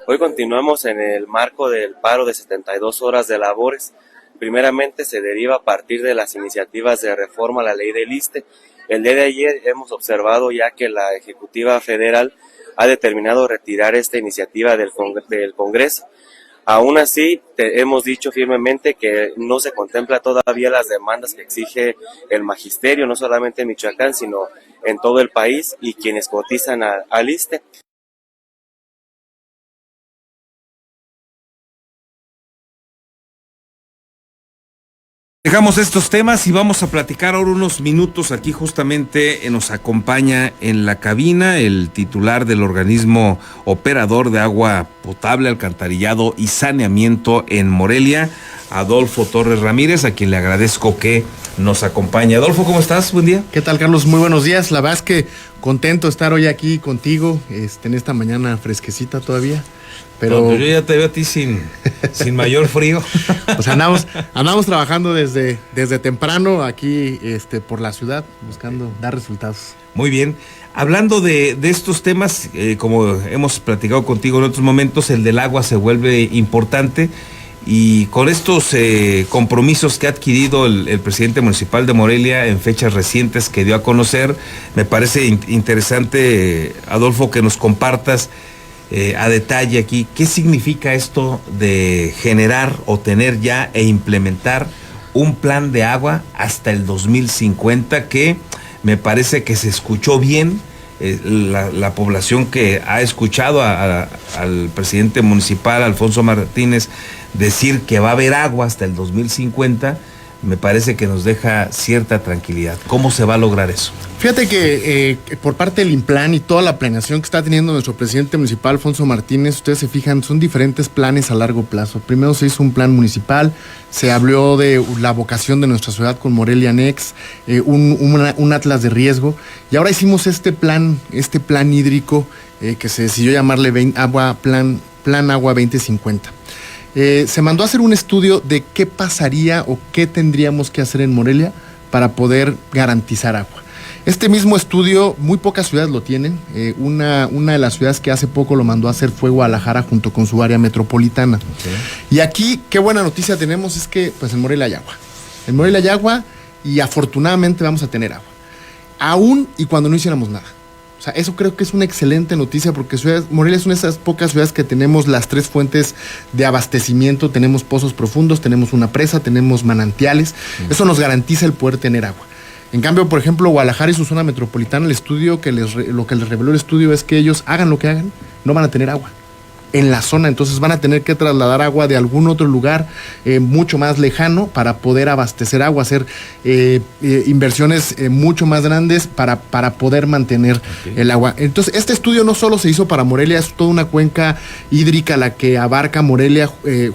Hoy continuamos en el marco del paro de 72 horas de labores. Primeramente se deriva a partir de las iniciativas de reforma a la ley del ISSSTE. El día de ayer hemos observado ya que la Ejecutiva Federal ha determinado retirar esta iniciativa del Congreso. Aún así, hemos dicho firmemente que no se contempla todavía las demandas que exige el magisterio, no solamente en Michoacán, sino en todo el país y quienes cotizan al ISSSTE. Dejamos estos temas y vamos a platicar ahora unos minutos. Aquí justamente nos acompaña en la cabina el titular del organismo operador de agua potable, alcantarillado y saneamiento en Morelia, Adolfo Torres Ramírez, a quien le agradezco que nos acompañe. Adolfo, ¿cómo estás? Buen día. ¿Qué tal, Carlos? Muy buenos días. La verdad es que contento de estar hoy aquí contigo, en esta mañana fresquecita todavía. Pero no, yo ya te veo a ti sin mayor frío. Pues andamos trabajando desde temprano aquí por la ciudad, buscando dar resultados. Muy bien. Hablando de estos temas, como hemos platicado contigo en otros momentos, el del agua se vuelve importante, y con estos compromisos que ha adquirido el presidente municipal de Morelia en fechas recientes que dio a conocer, me parece interesante, Adolfo, que nos compartas a detalle aquí qué significa esto de generar o tener ya e implementar un plan de agua hasta el 2050, que me parece que se escuchó bien. La población que ha escuchado al presidente municipal, Alfonso Martínez, decir que va a haber agua hasta el 2050, me parece que nos deja cierta tranquilidad. ¿Cómo se va a lograr eso? Fíjate que por parte del INPLAN y toda la planeación que está teniendo nuestro presidente municipal, Alfonso Martínez, ustedes se fijan, son diferentes planes a largo plazo. Primero se hizo un plan municipal, se habló de la vocación de nuestra ciudad con Morelia Next, un atlas de riesgo, y ahora hicimos este plan hídrico que se decidió llamarle Plan Agua 2050. Se mandó a hacer un estudio de qué pasaría o qué tendríamos que hacer en Morelia para poder garantizar agua. Este mismo estudio, muy pocas ciudades lo tienen. Una de las ciudades que hace poco lo mandó a hacer fue Guadalajara, junto con su área metropolitana. Okay. Y aquí, qué buena noticia tenemos, es que pues en Morelia hay agua. En Morelia hay agua y afortunadamente vamos a tener agua. Aún y cuando no hiciéramos nada. O sea, eso creo que es una excelente noticia, porque Morelia es una de esas pocas ciudades que tenemos las 3 fuentes de abastecimiento. Tenemos pozos profundos, tenemos una presa, tenemos manantiales. Eso nos garantiza el poder tener agua. En cambio, por ejemplo, Guadalajara y su zona metropolitana, lo que les reveló el estudio es que ellos, hagan lo que hagan, no van a tener agua en la zona. Entonces van a tener que trasladar agua de algún otro lugar mucho más lejano para poder abastecer agua, hacer inversiones mucho más grandes para poder mantener el agua. Entonces este estudio no solo se hizo para Morelia, es toda una cuenca hídrica la que abarca Morelia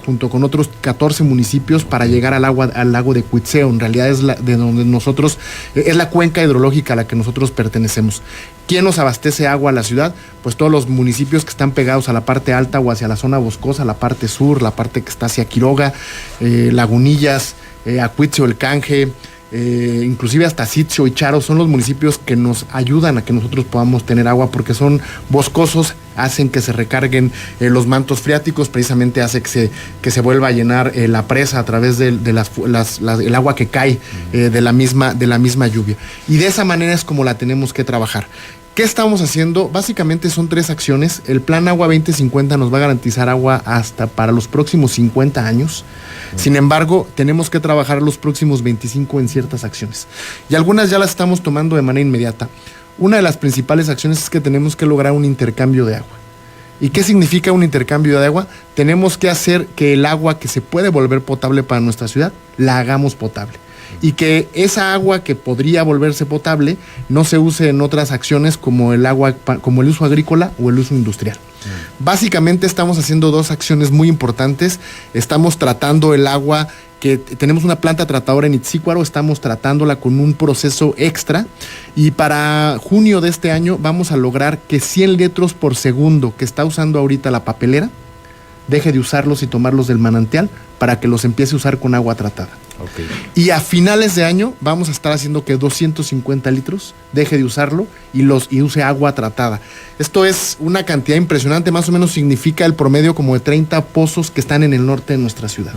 junto con otros 14 municipios para llegar al lago de Cuitzeo. En realidad es de donde nosotros, es la cuenca hidrológica a la que nosotros pertenecemos. ¿Quién nos abastece agua a la ciudad? Pues todos los municipios que están pegados a la parte alta o hacia la zona boscosa, la parte sur, la parte que está hacia Quiroga, Lagunillas, Acuitzeo, El Canje, inclusive hasta Sitio y Charo, son los municipios que nos ayudan a que nosotros podamos tener agua, porque son boscosos, hacen que se recarguen los mantos freáticos, precisamente hace que se vuelva a llenar la presa a través de el agua que cae de la misma lluvia. Y de esa manera es como la tenemos que trabajar. ¿Qué estamos haciendo? Básicamente son 3 acciones. El Plan Agua 2050 nos va a garantizar agua hasta para los próximos 50 años. Sin embargo, tenemos que trabajar los próximos 25 en ciertas acciones. Y algunas ya las estamos tomando de manera inmediata. Una de las principales acciones es que tenemos que lograr un intercambio de agua. ¿Y qué significa un intercambio de agua? Tenemos que hacer que el agua que se puede volver potable para nuestra ciudad, la hagamos potable. Y que esa agua que podría volverse potable no se use en otras acciones como el uso agrícola o el uso industrial. Básicamente estamos haciendo 2 acciones muy importantes. Estamos tratando el agua, que tenemos una planta tratadora en Itzícuaro, estamos tratándola con un proceso extra, y para junio de este año vamos a lograr que 100 litros por segundo que está usando ahorita la papelera deje de usarlos y tomarlos del manantial para que los empiece a usar con agua tratada. Okay. Y a finales de año vamos a estar haciendo que 250 litros deje de usarlo y use agua tratada. Esto es una cantidad impresionante, más o menos significa el promedio como de 30 pozos que están en el norte de nuestra ciudad.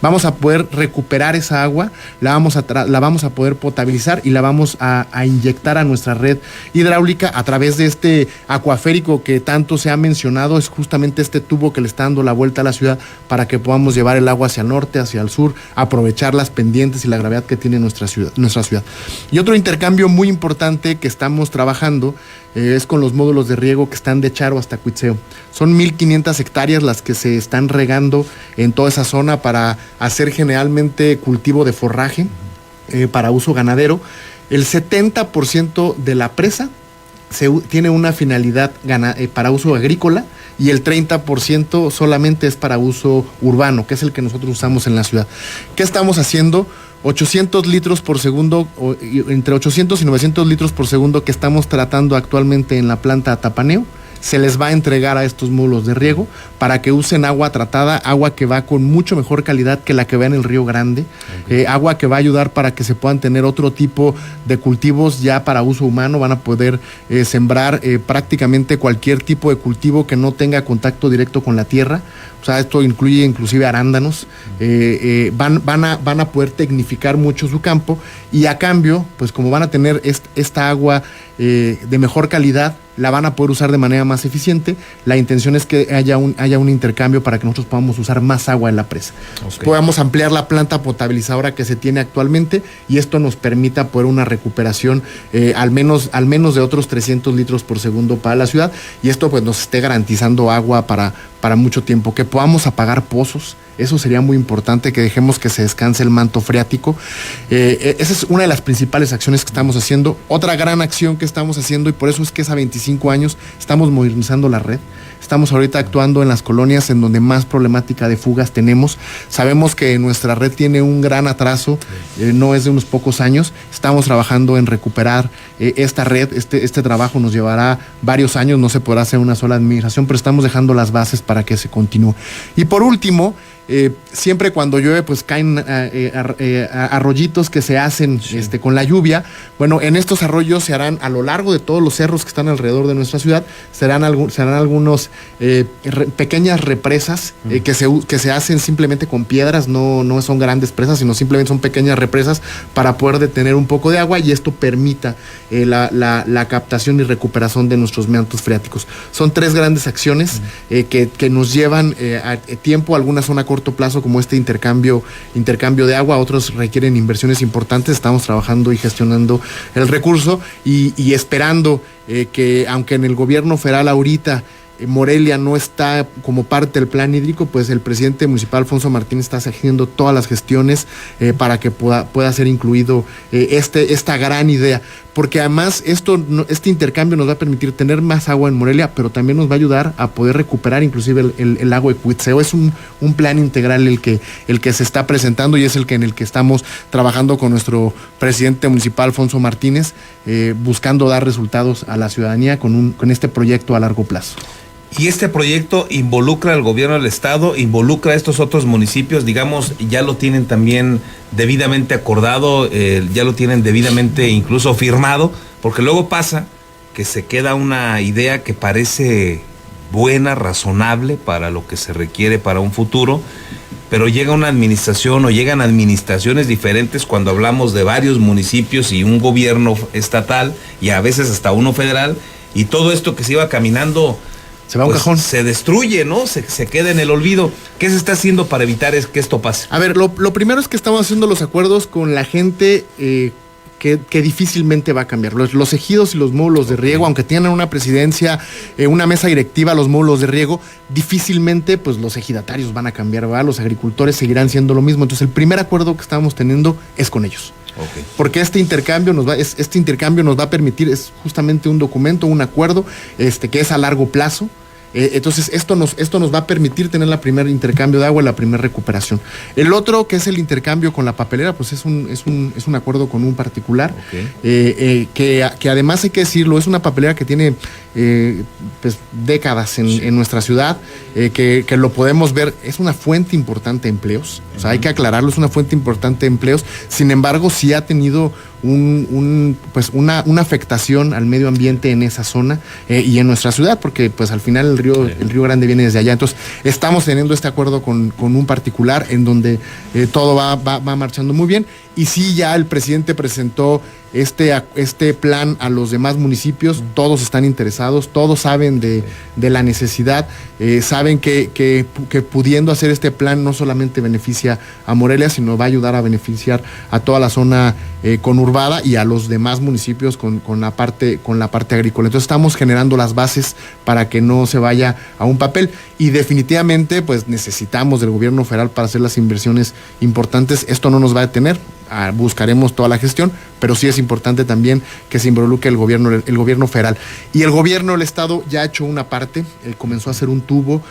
Vamos a poder recuperar esa agua, la vamos a poder potabilizar y la vamos a inyectar a nuestra red hidráulica a través de este acuaférico que tanto se ha mencionado. Es justamente este tubo que le está dando la vuelta a la ciudad para que podamos llevar el agua hacia el norte, hacia el sur, aprovechar las pendientes y la gravedad que tiene nuestra ciudad. Y otro intercambio muy importante que estamos trabajando es con los módulos de riego que están de Charo hasta Cuitzeo. Son 1,500 hectáreas las que se están regando en toda esa zona para hacer generalmente cultivo de forraje para uso ganadero. El 70% de la presa tiene una finalidad para uso agrícola y el 30% solamente es para uso urbano, que es el que nosotros usamos en la ciudad. ¿Qué estamos haciendo? 800 litros por segundo, entre 800 y 900 litros por segundo que estamos tratando actualmente en la planta Tapaneo, se les va a entregar a estos módulos de riego para que usen agua tratada, agua que va con mucho mejor calidad que la que va en el Río Grande, agua que va a ayudar para que se puedan tener otro tipo de cultivos ya para uso humano, van a poder sembrar prácticamente cualquier tipo de cultivo que no tenga contacto directo con la tierra. O sea, esto incluye inclusive arándanos, van a poder tecnificar mucho su campo y a cambio, pues como van a tener esta agua de mejor calidad, la van a poder usar de manera más eficiente. La intención es que haya un intercambio para que nosotros podamos usar más agua en la presa. Okay. Podamos ampliar la planta potabilizadora que se tiene actualmente y esto nos permita poder una recuperación al menos de otros 300 litros por segundo para la ciudad y esto pues nos esté garantizando agua para mucho tiempo, que podamos apagar pozos. Eso sería muy importante, que dejemos que se descanse el manto freático. Esa es una de las principales acciones que estamos haciendo. Otra gran acción que estamos haciendo, y por eso es que es a 25 años, estamos modernizando la red. Estamos ahorita actuando en las colonias en donde más problemática de fugas tenemos. Sabemos que nuestra red tiene un gran atraso, no es de unos pocos años. Estamos trabajando en recuperar esta red. Este trabajo nos llevará varios años, no se podrá hacer una sola administración, pero estamos dejando las bases para que se continúe. Y por último, siempre cuando llueve pues caen arroyitos que se hacen con la lluvia. Bueno, en estos arroyos se harán a lo largo de todos los cerros que están alrededor de nuestra ciudad, serán algunos pequeñas represas que se hacen simplemente con piedras, no son grandes presas, sino simplemente son pequeñas represas para poder detener un poco de agua y esto permita la captación y recuperación de nuestros mantos freáticos. Son 3 grandes acciones que nos llevan a tiempo, algunas son a corto plazo como este intercambio de agua, otros requieren inversiones importantes. Estamos trabajando y gestionando el recurso y esperando que aunque en el gobierno federal ahorita Morelia no está como parte del plan hídrico, pues el presidente municipal Alfonso Martínez está haciendo todas las gestiones para que pueda ser incluido esta gran idea, porque además este intercambio nos va a permitir tener más agua en Morelia, pero también nos va a ayudar a poder recuperar inclusive el lago de Cuitzeo. Es un plan integral el que se está presentando y es en el que estamos trabajando con nuestro presidente municipal Alfonso Martínez, buscando dar resultados a la ciudadanía con este proyecto a largo plazo. Y este proyecto involucra al gobierno del estado, involucra a estos otros municipios, digamos, ya lo tienen también debidamente acordado, ya lo tienen debidamente incluso firmado, porque luego pasa que se queda una idea que parece buena, razonable para lo que se requiere para un futuro, pero llega una administración o llegan administraciones diferentes cuando hablamos de varios municipios y un gobierno estatal y a veces hasta uno federal, y todo esto que se iba caminando se va a un cajón. Se destruye, ¿no? Se queda en el olvido. ¿Qué se está haciendo para evitar que esto pase? A ver, lo primero es que estamos haciendo los acuerdos con la gente que difícilmente va a cambiar. Los ejidos y los módulos de riego, aunque tienen una presidencia, una mesa directiva, los módulos de riego, difícilmente pues los ejidatarios van a cambiar, ¿verdad? Los agricultores seguirán siendo lo mismo. Entonces el primer acuerdo que estamos teniendo es con ellos. Okay. Porque este intercambio nos va a permitir, es justamente un documento, un acuerdo que es a largo plazo. Entonces esto nos va a permitir tener la primer intercambio de agua y la primera recuperación. El otro, que es el intercambio con la papelera, pues es un acuerdo con un particular, okay. que además hay que decirlo, es una papelera que tiene pues décadas en nuestra ciudad, que lo podemos ver, es una fuente importante de empleos, o sea, hay que aclararlo, es una fuente importante de empleos. Sin embargo, sí ha tenido una afectación al medio ambiente en esa zona y en nuestra ciudad, porque pues al final el río Grande viene desde allá. Entonces estamos teniendo este acuerdo con un particular en donde todo va marchando muy bien, y sí, ya el presidente presentó este plan a los demás municipios. Todos están interesados, todos saben de la necesidad, saben que pudiendo hacer este plan no solamente beneficia a Morelia, sino va a ayudar a beneficiar a toda la zona conurbada y a los demás municipios con la parte agrícola. Entonces estamos generando las bases para que no se vaya a un papel, y definitivamente pues necesitamos del gobierno federal para hacer las inversiones importantes. Esto no nos va a detener. buscaremos toda la gestión, pero sí es importante también que se involucre el gobierno federal. Y el gobierno del estado ya ha hecho una parte, comenzó a hacer un tubo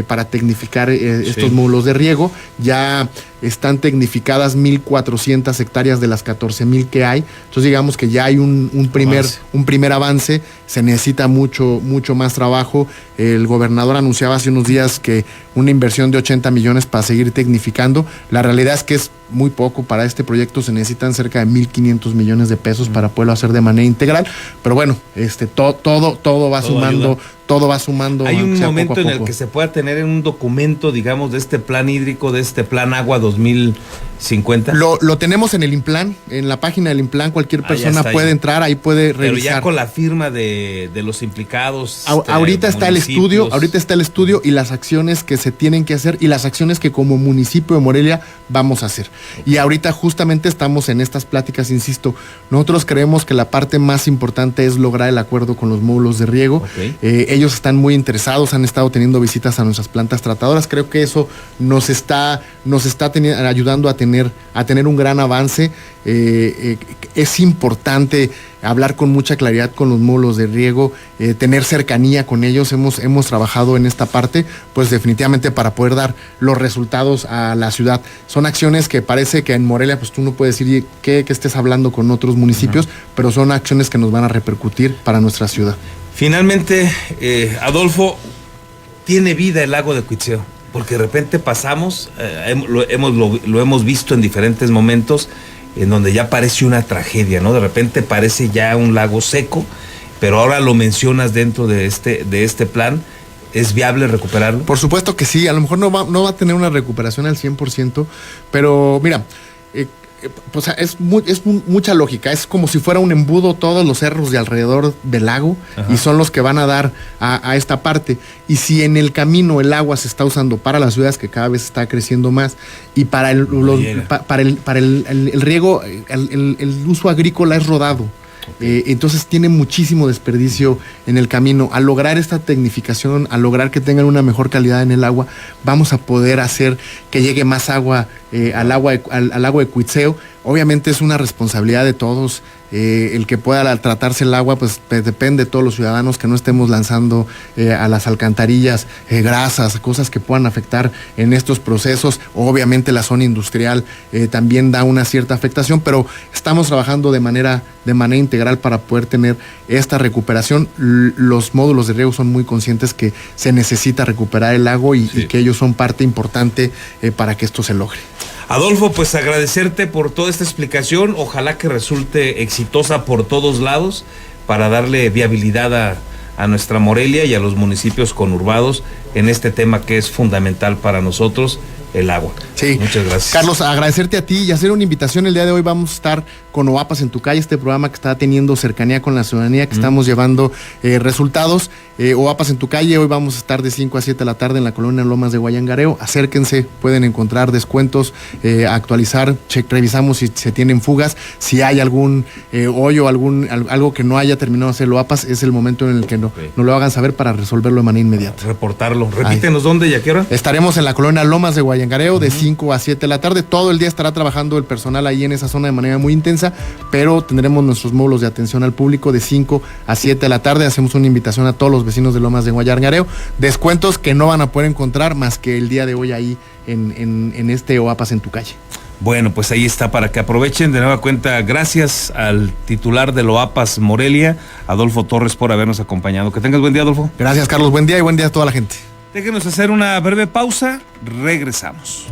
para tecnificar estos módulos de riego. Ya están tecnificadas 1,400 hectáreas de las 14,000 que hay. Entonces digamos que ya hay un primer avance. Se necesita mucho más trabajo. El gobernador anunciaba hace unos días que una inversión de 80 millones para seguir tecnificando. La realidad es que es muy poco. Para este proyecto se necesitan cerca de 1,500 millones de pesos para poderlo hacer de manera integral. Pero bueno, todo va sumando. Todo va sumando. Hay un momento poco a en el poco que se pueda tener en un documento, digamos, de este plan hídrico, de este plan agua 2050. Lo tenemos en el Implan, en la página del Implan, cualquier persona puede entrar, ahí puede revisar. Pero ya con la firma de los implicados. Ahorita está el estudio y las acciones que se tienen que hacer y las acciones que como municipio de Morelia vamos a hacer. Okay. Y ahorita justamente estamos en estas pláticas, insisto, nosotros creemos que la parte más importante es lograr el acuerdo con los módulos de riego. Okay. Ellos están muy interesados, han estado teniendo visitas a nuestras plantas tratadoras. Creo que eso nos está ayudando a tener un gran avance. Es importante hablar con mucha claridad con los módulos de riego, tener cercanía con ellos. Hemos trabajado en esta parte, pues definitivamente para poder dar los resultados a la ciudad. Son acciones que parece que en Morelia, pues tú no puedes decir que estés hablando con otros municipios, pero son acciones que nos van a repercutir para nuestra ciudad. Finalmente, Adolfo, tiene vida el lago de Cuitzeo, porque de repente pasamos, lo hemos visto en diferentes momentos, en donde ya parece una tragedia, ¿no? De repente parece ya un lago seco, pero ahora lo mencionas dentro de este plan. ¿Es viable recuperarlo? Por supuesto que sí, a lo mejor no va a tener una recuperación al 100%, pero mira, pues es mucha lógica. Es como si fuera un embudo todos los cerros de alrededor del lago. Ajá. Y son los que van a dar a esta parte. Y si en el camino el agua se está usando para las ciudades, que cada vez está creciendo más, y para el riego, el uso agrícola es rodado. Entonces tiene muchísimo desperdicio en el camino. Al lograr esta tecnificación, al lograr que tengan una mejor calidad en el agua, vamos a poder hacer que llegue más agua al lago de Cuitzeo. Obviamente es una responsabilidad de todos. El que pueda tratarse el agua, pues depende de todos los ciudadanos, que no estemos lanzando a las alcantarillas grasas, cosas que puedan afectar en estos procesos. Obviamente la zona industrial también da una cierta afectación, pero estamos trabajando de manera integral para poder tener esta recuperación. Los módulos de riego son muy conscientes que se necesita recuperar el lago y que ellos son parte importante para que esto se logre. Adolfo, pues agradecerte por toda esta explicación. Ojalá que resulte exitosa por todos lados para darle viabilidad a nuestra Morelia y a los municipios conurbados en este tema que es fundamental para nosotros, el agua. Sí. Muchas gracias. Carlos, agradecerte a ti y hacer una invitación. El día de hoy vamos a estar con Oapas en tu calle, este programa que está teniendo cercanía con la ciudadanía, que estamos llevando resultados. Oapas en tu calle, hoy vamos a estar de 5 a 7 de la tarde en la colonia Lomas de Guayangareo. Acérquense, pueden encontrar descuentos, actualizar, revisamos si se tienen fugas, si hay algún hoyo, algo que no haya terminado de hacer Oapas, es el momento en el que nos lo hagan saber para resolverlo de manera inmediata. Reportarlo. Repítenos dónde y a qué hora. Estaremos en la colonia Lomas de Guayangareo de 5 a 7 de la tarde. Todo el día estará trabajando el personal ahí en esa zona de manera muy intensa, pero tendremos nuestros módulos de atención al público de 5 a 7 de la tarde. Hacemos una invitación a todos los vecinos de Lomas de Guayangareo. Descuentos que no van a poder encontrar más que el día de hoy ahí en este Oapas en tu calle. Bueno, pues ahí está, para que aprovechen. De nueva cuenta, gracias al titular del OAPAS Morelia, Adolfo Torres, por habernos acompañado. Que tengas buen día, Adolfo. Gracias, Carlos. Buen día y buen día a toda la gente. Déjenos hacer una breve pausa. Regresamos.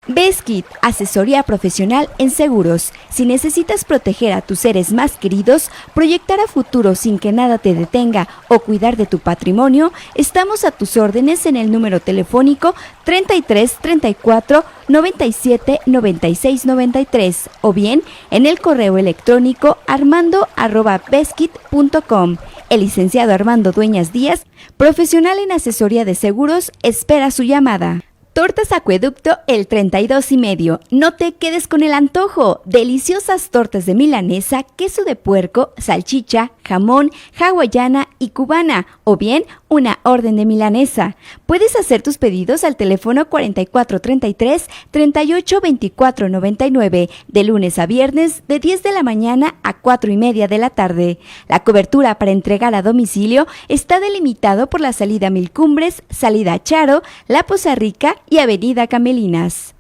Beskid, asesoría profesional en seguros. Si necesitas proteger a tus seres más queridos, proyectar a futuro sin que nada te detenga o cuidar de tu patrimonio, estamos a tus órdenes en el número telefónico 33 34 97 96 93 o bien en el correo electrónico armando@beskid.com. El licenciado Armando Dueñas Díaz, profesional en asesoría de seguros, espera su llamada. Tortas Acueducto el 32,5. No te quedes con el antojo. Deliciosas tortas de milanesa, queso de puerco, salchicha, jamón, hawaiana y cubana, o bien una orden de milanesa. Puedes hacer tus pedidos al teléfono 4433 382499 de lunes a viernes de 10 de la mañana a 4:30 de la tarde. La cobertura para entregar a domicilio está delimitado por la salida Mil Cumbres, salida Charo, La Poza Rica y Avenida Camelinas.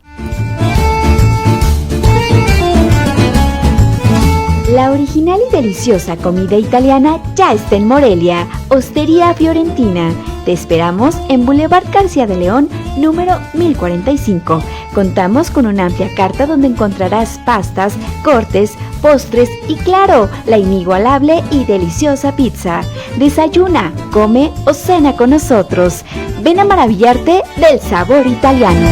La original y deliciosa comida italiana ya está en Morelia, Hostería Fiorentina. Te esperamos en Boulevard García de León, número 1045. Contamos con una amplia carta donde encontrarás pastas, cortes, postres y claro, la inigualable y deliciosa pizza. Desayuna, come o cena con nosotros. Ven a maravillarte del sabor italiano.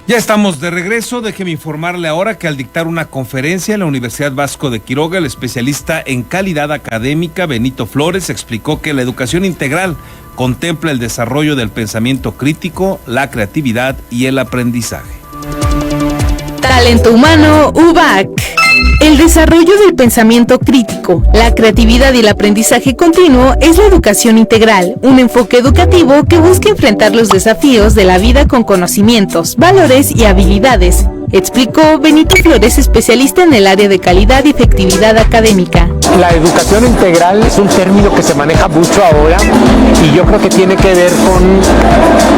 Ya estamos de regreso. Déjeme informarle ahora que al dictar una conferencia en la Universidad Vasco de Quiroga, el especialista en calidad académica Benito Flores explicó que la educación integral contempla el desarrollo del pensamiento crítico, la creatividad y el aprendizaje. Talento humano UBAC. El desarrollo del pensamiento crítico, la creatividad y el aprendizaje continuo es la educación integral, un enfoque educativo que busca enfrentar los desafíos de la vida con conocimientos, valores y habilidades, explicó Benito Flores, especialista en el área de calidad y efectividad académica. La educación integral es un término que se maneja mucho ahora y yo creo que tiene que ver con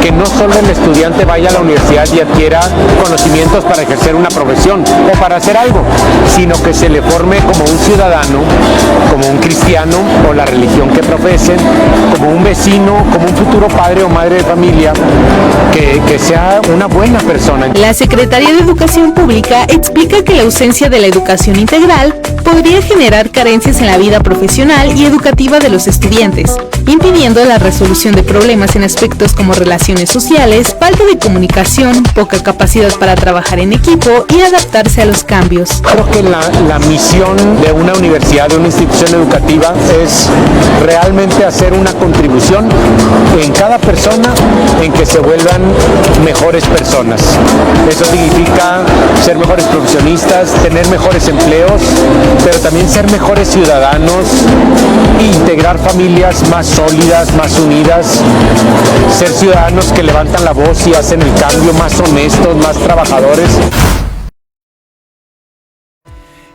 que no solo el estudiante vaya a la universidad y adquiera conocimientos para ejercer una profesión o para hacer algo, sino que se le forme como un ciudadano, como un cristiano o la religión que profesen, como un vecino, como un futuro padre o madre de familia, que sea una buena persona. La Secretaría de Educación Pública explica que la ausencia de la educación integral podría generar carencias en la vida profesional y educativa de los estudiantes, impidiendo la resolución de problemas en aspectos como relaciones sociales, falta de comunicación, poca capacidad para trabajar en equipo y adaptarse a los cambios. Creo que la misión de una universidad, de una institución educativa, es realmente hacer una contribución en cada persona en que se vuelvan mejores personas. Eso significa ser mejores profesionistas, tener mejores empleos, pero también ser mejores ciudadanos, integrar familias más sólidas, más unidas, ser ciudadanos que levantan la voz y hacen el cambio, más honestos, más trabajadores.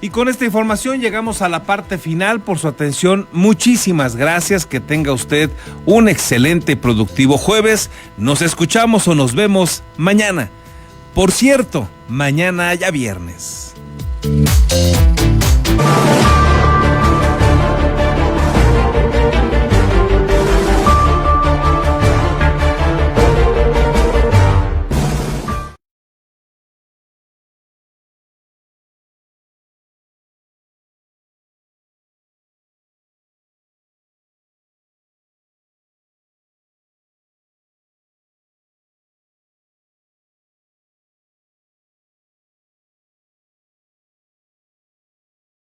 Y con esta información llegamos a la parte final. Por su atención, muchísimas gracias. Que tenga usted un excelente y productivo jueves. Nos escuchamos o nos vemos mañana. Por cierto, mañana ya viernes.